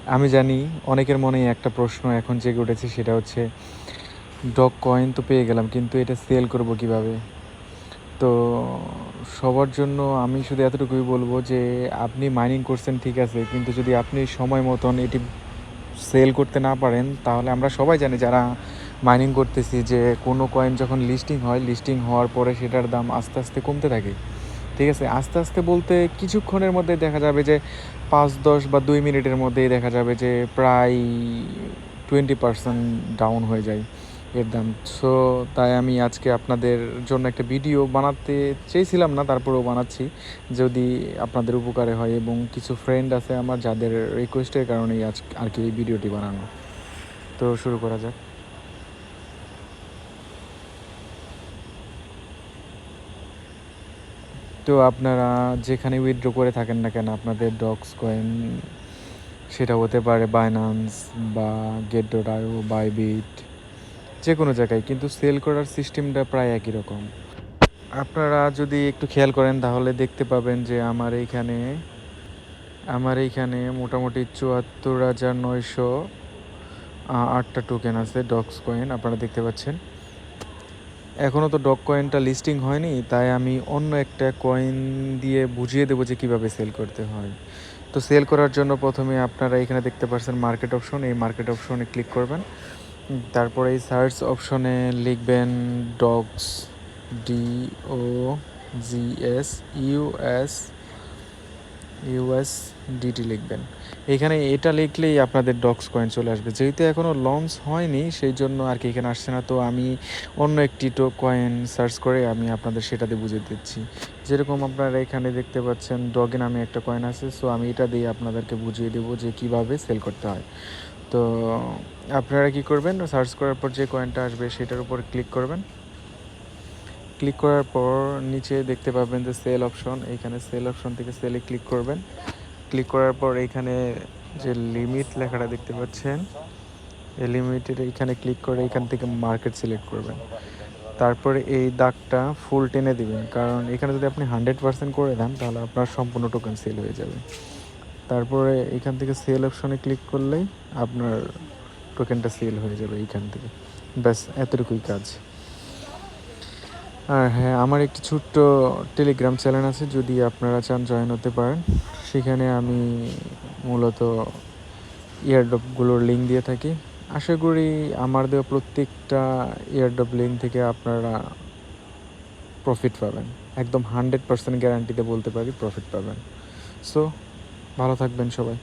আমি জানি অনেকের মনে একটা প্রশ্ন এখন জেগে উঠেছে, সেটা হচ্ছে ডগ কয়েন তো পেয়ে গেলাম, কিন্তু এটা সেল করব কিভাবে? তো সবার জন্য আমি শুধু এতটুকুই বলবো যে আপনি মাইনিং করছেন ঠিক আছে, কিন্তু যদি আপনি সময় মতন এটি সেল করতে না পারেন, তাহলে আমরা সবাই জানি যারা মাইনিং করতেছি যে কোনো কয়েন যখন লিস্টিং হয়, লিস্টিং হওয়ার পরে সেটার দাম আস্তে আস্তে কমতে থাকে। ঠিক আছে, আস্তে আস্তে বলতে কিছুক্ষণের মধ্যে দেখা যাবে যে 5, 10 বা 2 মিনিটের মধ্যেই দেখা যাবে যে প্রায় 20% ডাউন হয়ে যায় এর দাম। সো তাই আমি আজকে আপনাদের জন্য একটা ভিডিও বানাতে চেয়েছিলাম না, তারপরেও বানাচ্ছি যদি আপনাদের উপকারে হয়, এবং কিছু ফ্রেন্ড আছে আমার যাদের রিকোয়েস্টের কারণেই আজ আর কি এই ভিডিওটি বানানো। তো শুরু করা যাক। তো আপনারা যেখানে উইথড্র করে থাকেন না কেন আপনাদের ডগস কয়েন, সেটা হতে পারে বাইন্যান্স বা গেট.io, বাইবিট, যে কোনো জায়গায়, কিন্তু সেল করার সিস্টেমটা প্রায় একই রকম। আপনারা যদি একটু খেয়াল করেন তাহলে দেখতে পাবেন যে আমার এইখানে মোটামুটি 74,908টা টোকেন আছে ডগস কয়েন, আপনারা দেখতে পাচ্ছেন। এখনও তো ডগ কয়েনটা লিস্টিং হয়নি, তাই আমি অন্য একটা কয়েন দিয়ে বুঝিয়ে দেবো যে কীভাবে সেল করতে হয়। তো সেল করার জন্য প্রথমে আপনারা এখানে দেখতে পাচ্ছেন মার্কেট অপশন, এই মার্কেট অপশনে ক্লিক করবেন। তারপরে এই সার্চ অপশনে লিখবেন ডগস, DOGS USDT লিখবেন। এখানে এটা লিখলেই আপনাদের ডগস কয়েন চলে আসবে। যেহেতু এখনও লঞ্চ হয়নি সেই জন্য আর কি এখানে আসছে না, তো আমি অন্য একটি কয়েন সার্চ করে আমি আপনাদের সেটাতে বুঝিয়ে দিচ্ছি। যেরকম আপনারা এখানে দেখতে পাচ্ছেন ডগে নামে একটা কয়েন আছে, সো আমি এটা দিয়ে আপনাদেরকে বুঝিয়ে দেবো যে কীভাবে সেল করতে হয়। তো আপনারা কি করবেন, সার্চ করার পর যে কয়েনটা আসবে সেটার উপর ক্লিক করবেন। ক্লিক করার পর নিচে দেখতে পাবেন যে সেল অপশন, এইখানে সেল অপশন থেকে সেলে ক্লিক করবেন। ক্লিক করার পর এইখানে যে লিমিট লেখাটা দেখতে পাচ্ছেন, এই লিমিটের এইখানে ক্লিক করে এখান থেকে মার্কেট সিলেক্ট করবেন। তারপরে এই দাগটা ফুল টেনে দিবেন, কারণ এখানে যদি আপনি 100% করে দেন তাহলে আপনার সম্পূর্ণ টোকেন সেল হয়ে যাবে। তারপরে এখান থেকে সেল অপশনে ক্লিক করলেই আপনার টোকেনটা সেল হয়ে যাবে এইখান থেকে। ব্যাস এতটুকুই কাজ। আর হ্যাঁ, আমার একটি ছোট্ট টেলিগ্রাম চ্যানেল আছে, যদি আপনারা চান জয়েন হতে পারেন। সেখানে আমি মূলত ইয়ারড্রপগুলোর লিঙ্ক দিয়ে থাকি। আশা করি আমার দেওয়া প্রত্যেকটা ইয়ারড্রপ লিঙ্ক থেকে আপনারা প্রফিট পাবেন। একদম 100% গ্যারান্টিতে বলতে পারি প্রফিট পাবেন। সো ভালো থাকবেন সবাই।